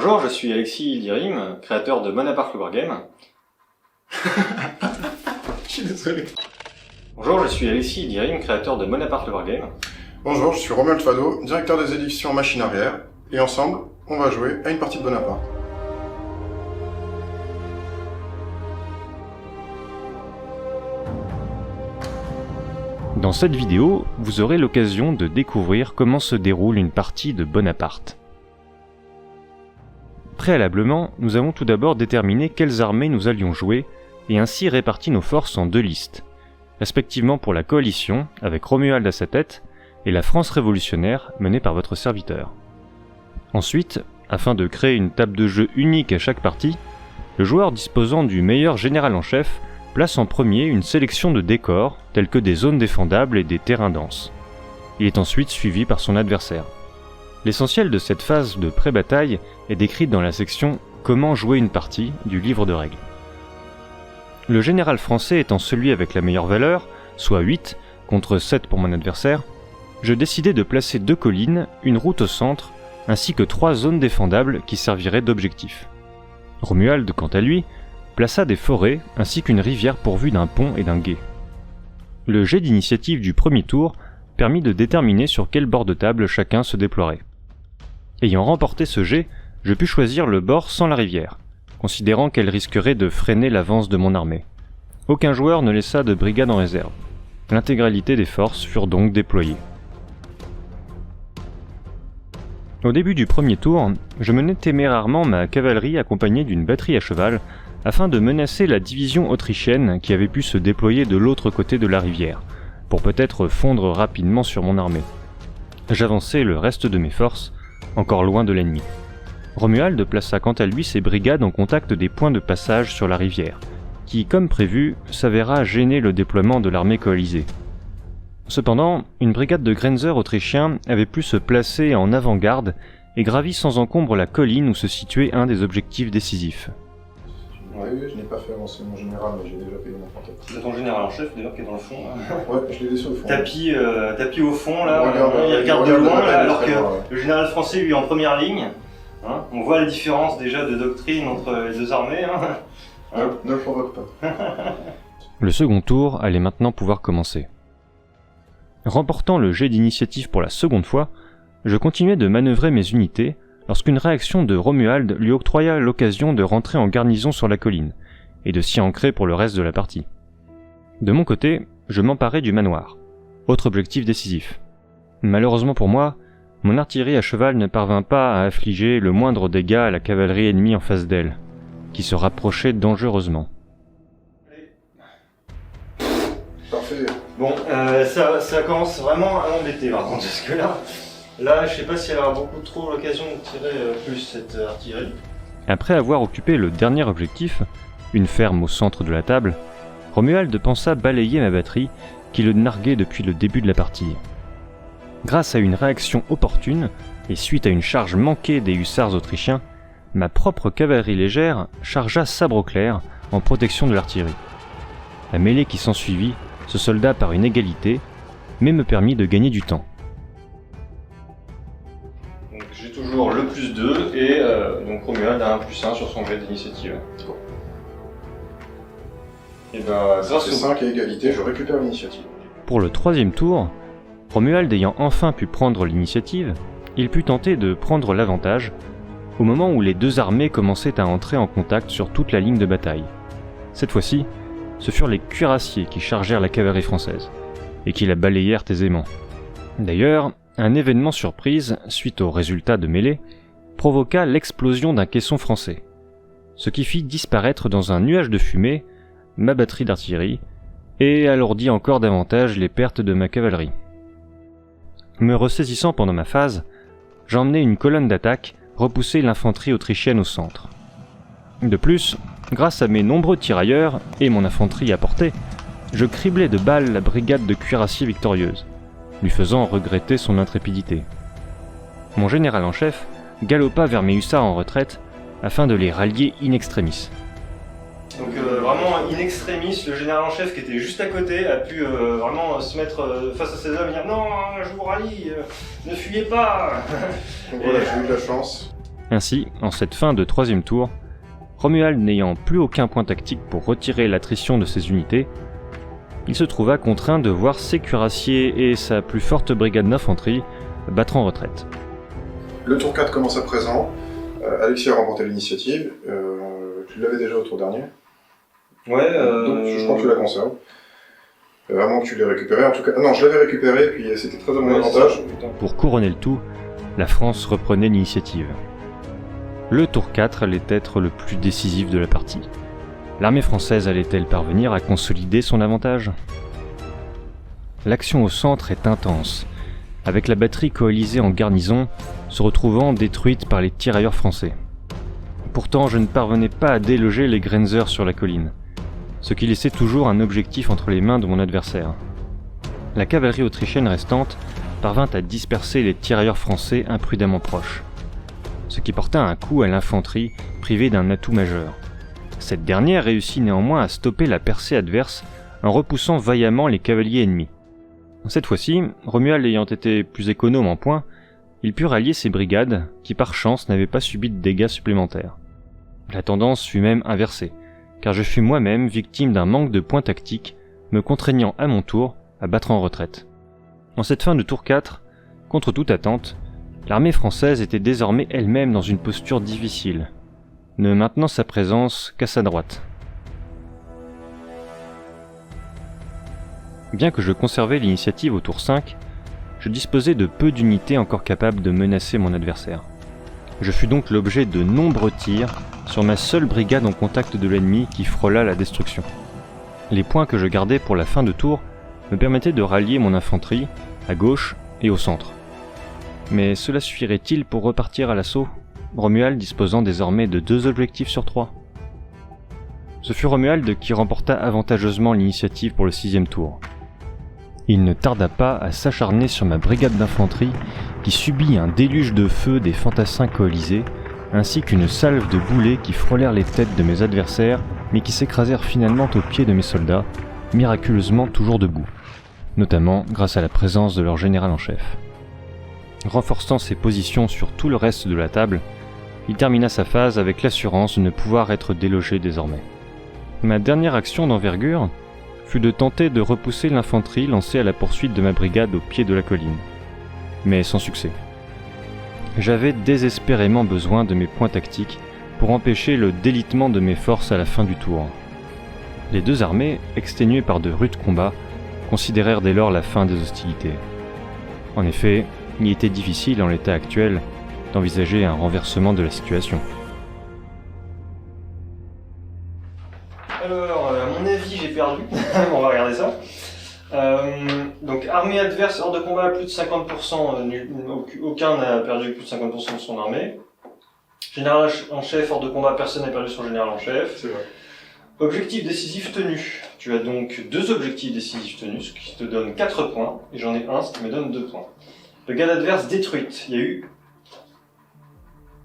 Bonjour, je suis Alexis Lirim, créateur de Bonaparte le Wargame. Je suis désolé. Bonjour, je suis Alexis Lirim, créateur de Bonaparte le Wargame. Bonjour, je suis Romuald Fado, directeur des éditions Machine Arrière, et ensemble, on va jouer à une partie de Bonaparte. Dans cette vidéo, vous aurez l'occasion de découvrir comment se déroule une partie de Bonaparte. Préalablement, nous avons tout d'abord déterminé quelles armées nous allions jouer, et ainsi réparti nos forces en deux listes, respectivement pour la coalition, avec Romuald à sa tête, et la France révolutionnaire, menée par votre serviteur. Ensuite, afin de créer une table de jeu unique à chaque partie, le joueur disposant du meilleur général en chef place en premier une sélection de décors, tels que des zones défendables et des terrains denses. Il est ensuite suivi par son adversaire. L'essentiel de cette phase de pré-bataille est décrite dans la section « Comment jouer une partie » du livre de règles. Le général français étant celui avec la meilleure valeur, soit 8 contre 7 pour mon adversaire, je décidai de placer 2 collines, une route au centre, ainsi que 3 zones défendables qui serviraient d'objectifs. Romuald, quant à lui, plaça des forêts ainsi qu'une rivière pourvue d'un pont et d'un gué. Le jet d'initiative du premier tour permit de déterminer sur quel bord de table chacun se déploierait. Ayant remporté ce jet, je pus choisir le bord sans la rivière, considérant qu'elle risquerait de freiner l'avance de mon armée. Aucun joueur ne laissa de brigade en réserve. L'intégralité des forces furent donc déployées. Au début du premier tour, je menai témérairement ma cavalerie accompagnée d'une batterie à cheval afin de menacer la division autrichienne qui avait pu se déployer de l'autre côté de la rivière, pour peut-être fondre rapidement sur mon armée. J'avançai le reste de mes forces, encore loin de l'ennemi. Romuald plaça quant à lui ses brigades en contact des points de passage sur la rivière, qui, comme prévu, s'avéra gêner le déploiement de l'armée coalisée. Cependant, une brigade de Grenzer autrichiens avait pu se placer en avant-garde et gravit sans encombre la colline où se situait un des objectifs décisifs. Oui, je n'ai pas fait avancer mon général, mais j'ai déjà payé mon contact. C'est ton général en chef d'ailleurs qui est dans le fond. Ouais, je l'ai laissé au fond. Tapis au fond là, il regarde de loin là, alors que ouais. le général français lui est en première ligne. Hein, on voit la différence déjà de doctrine entre les deux armées. Hein. Ne le provoque pas. Le second tour allait maintenant pouvoir commencer. Remportant le jet d'initiative pour la seconde fois, je continuais de manœuvrer mes unités lorsqu'une réaction de Romuald lui octroya l'occasion de rentrer en garnison sur la colline, et de s'y ancrer pour le reste de la partie. De mon côté, je m'emparai du manoir, autre objectif décisif. Malheureusement pour moi, mon artillerie à cheval ne parvint pas à affliger le moindre dégât à la cavalerie ennemie en face d'elle, qui se rapprochait dangereusement. Parfait. Bon, ça commence vraiment à m'embêter par contre, parce que là, je sais pas si elle aura beaucoup trop l'occasion de tirer plus cette artillerie. Après avoir occupé le dernier objectif, une ferme au centre de la table, Romuald pensa balayer ma batterie qui le narguait depuis le début de la partie. Grâce à une réaction opportune, et suite à une charge manquée des hussards autrichiens, ma propre cavalerie légère chargea sabre au clair en protection de l'artillerie. La mêlée qui s'ensuivit se solda par une égalité, mais me permit de gagner du temps. Donc j'ai toujours le plus 2 et donc Romuald a un plus 1 sur son jet d'initiative. Bon. Et ben grâce C'est 5 à égalité, je récupère l'initiative. Pour le troisième tour, Romuald ayant enfin pu prendre l'initiative, il put tenter de prendre l'avantage au moment où les deux armées commençaient à entrer en contact sur toute la ligne de bataille. Cette fois-ci, ce furent les cuirassiers qui chargèrent la cavalerie française, et qui la balayèrent aisément. D'ailleurs, un événement surprise, suite au résultat de mêlée, provoqua l'explosion d'un caisson français, ce qui fit disparaître dans un nuage de fumée ma batterie d'artillerie, et alourdit encore davantage les pertes de ma cavalerie. Me ressaisissant pendant ma phase, j'emmenai une colonne d'attaque repousser l'infanterie autrichienne au centre. De plus, grâce à mes nombreux tirailleurs et mon infanterie à portée, je criblai de balles la brigade de cuirassiers victorieuse, lui faisant regretter son intrépidité. Mon général en chef galopa vers mes hussards en retraite afin de les rallier in extremis. Donc vraiment in extremis, le général en chef qui était juste à côté a pu vraiment se mettre face à ses hommes et dire non, je vous rallie, ne fuyez pas. Donc voilà, j'ai eu de la chance. Ainsi, en cette fin de troisième tour, Romuald n'ayant plus aucun point tactique pour retirer l'attrition de ses unités, il se trouva contraint de voir ses cuirassiers et sa plus forte brigade d'infanterie battre en retraite. Le tour 4 commence à présent. Alexis a remporté l'initiative. Tu l'avais déjà au tour dernier. Ouais, Donc je crois que tu la conserves. À moins que tu l'aies récupéré. En tout cas, non, je l'avais récupéré, puis c'était très à mon avantage. Pour couronner le tout, la France reprenait l'initiative. Le tour 4 allait être le plus décisif de la partie. L'armée française allait-elle parvenir à consolider son avantage? L'action au centre est intense, avec la batterie coalisée en garnison se retrouvant détruite par les tirailleurs français. Pourtant, je ne parvenais pas à déloger les Grenzer sur la colline, ce qui laissait toujours un objectif entre les mains de mon adversaire. La cavalerie autrichienne restante parvint à disperser les tirailleurs français imprudemment proches, ce qui porta un coup à l'infanterie privée d'un atout majeur. Cette dernière réussit néanmoins à stopper la percée adverse en repoussant vaillamment les cavaliers ennemis. Cette fois-ci, Romuald ayant été plus économe en points, il put rallier ses brigades qui par chance n'avaient pas subi de dégâts supplémentaires. La tendance fut même inversée, car je fus moi-même victime d'un manque de points tactiques, me contraignant à mon tour à battre en retraite. En cette fin de tour 4, contre toute attente, l'armée française était désormais elle-même dans une posture difficile, ne maintenant sa présence qu'à sa droite. Bien que je conservais l'initiative au tour 5, je disposais de peu d'unités encore capables de menacer mon adversaire. Je fus donc l'objet de nombreux tirs sur ma seule brigade en contact de l'ennemi qui frôla la destruction. Les points que je gardais pour la fin de tour me permettaient de rallier mon infanterie à gauche et au centre. Mais cela suffirait-il pour repartir à l'assaut, Romuald disposant désormais de 2 objectifs sur 3. Ce fut Romuald qui remporta avantageusement l'initiative pour le 6e tour. Il ne tarda pas à s'acharner sur ma brigade d'infanterie qui subit un déluge de feu des fantassins coalisés, ainsi qu'une salve de boulets qui frôlèrent les têtes de mes adversaires, mais qui s'écrasèrent finalement aux pieds de mes soldats, miraculeusement toujours debout, notamment grâce à la présence de leur général en chef. Renforçant ses positions sur tout le reste de la table, il termina sa phase avec l'assurance de ne pouvoir être délogé désormais. Ma dernière action d'envergure fut de tenter de repousser l'infanterie lancée à la poursuite de ma brigade au pied de la colline, mais sans succès. J'avais désespérément besoin de mes points tactiques pour empêcher le délitement de mes forces à la fin du tour. Les 2 armées, exténuées par de rudes combats, considérèrent dès lors la fin des hostilités. En effet, il était difficile en l'état actuel d'envisager un renversement de la situation. Alors, à mon avis, j'ai perdu. On va regarder ça. Donc, armée adverse hors de combat, plus de 50%. Aucun n'a perdu plus de 50% de son armée. Général en chef hors de combat, personne n'a perdu son général en chef. C'est vrai. Objectif décisif tenu. Tu as donc 2 objectifs décisifs tenus, ce qui te donne 4 points. Et j'en ai un, ce qui me donne 2 points. Brigade adverse détruite. Il y a eu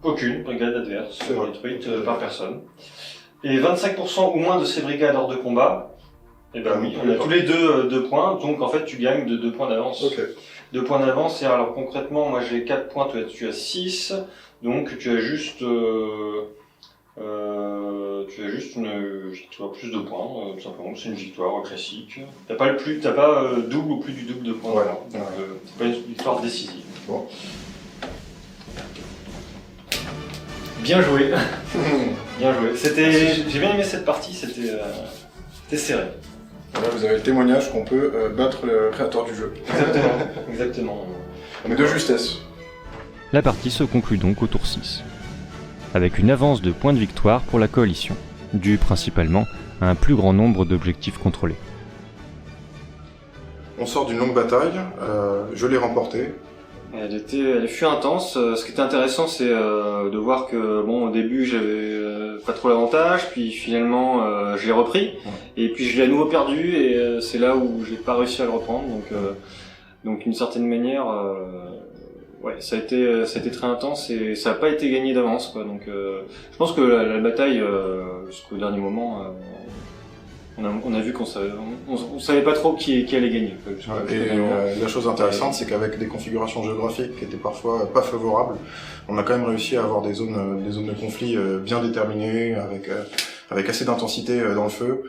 aucune brigade adverse détruite par personne. Et 25% ou moins de ces brigades hors de combat, et ben oui, on a tous les 2 points, donc en fait tu gagnes de 2 points d'avance. Ok. 2 points d'avance, et alors concrètement, moi j'ai 4 points, tu as 6, donc tu as juste tu as plus de points, tout simplement, c'est une victoire classique. T'as pas double ou plus du double de points. Voilà. Donc c'est pas une victoire décisive. Bon. Bien joué. Bien joué. J'ai bien aimé cette partie, c'était serré. Voilà, vous avez le témoignage qu'on peut battre le créateur du jeu. Exactement. Mais de justesse. La partie se conclut donc au tour 6, avec une avance de points de victoire pour la coalition, due principalement à un plus grand nombre d'objectifs contrôlés. On sort d'une longue bataille, je l'ai remportée. Elle fut intense. Ce qui était intéressant, c'est de voir que au début j'avais pas trop l'avantage, puis finalement je l'ai repris, et puis je l'ai à nouveau perdu, et c'est là où j'ai pas réussi à le reprendre. Donc d'une certaine manière, ça a été très intense, et ça a pas été gagné d'avance, quoi. Donc je pense que la bataille jusqu'au dernier moment on a vu qu'on savait pas trop qui allait gagner. Quoi, la chose intéressante, c'est qu'avec des configurations géographiques qui étaient parfois pas favorables, on a quand même réussi à avoir des zones de conflit bien déterminées, avec assez d'intensité dans le feu.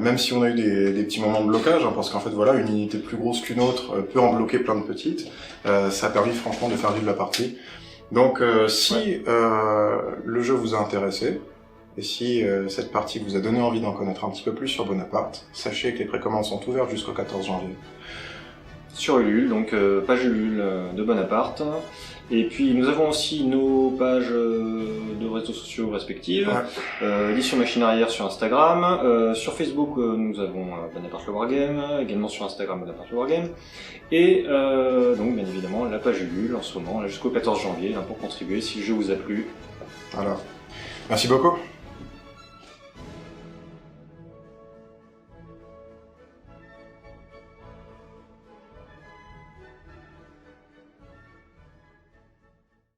Même si on a eu des petits moments de blocage, hein, parce qu'en fait voilà, une unité plus grosse qu'une autre peut en bloquer plein de petites, ça a permis franchement de faire vivre la partie. Donc si le jeu vous a intéressé, et si cette partie vous a donné envie d'en connaître un petit peu plus sur Bonaparte, sachez que les précommandes sont ouvertes jusqu'au 14 janvier. Sur Ulule, donc page Ulule de Bonaparte. Et puis nous avons aussi nos pages de réseaux sociaux respectives. Édition Machine Arrière sur Instagram. Sur Facebook, nous avons Bonaparte le Wargame, également sur Instagram Bonaparte le Wargame. Et donc bien évidemment la page Ulule en ce moment, jusqu'au 14 janvier, pour contribuer si le jeu vous a plu. Voilà. Merci beaucoup.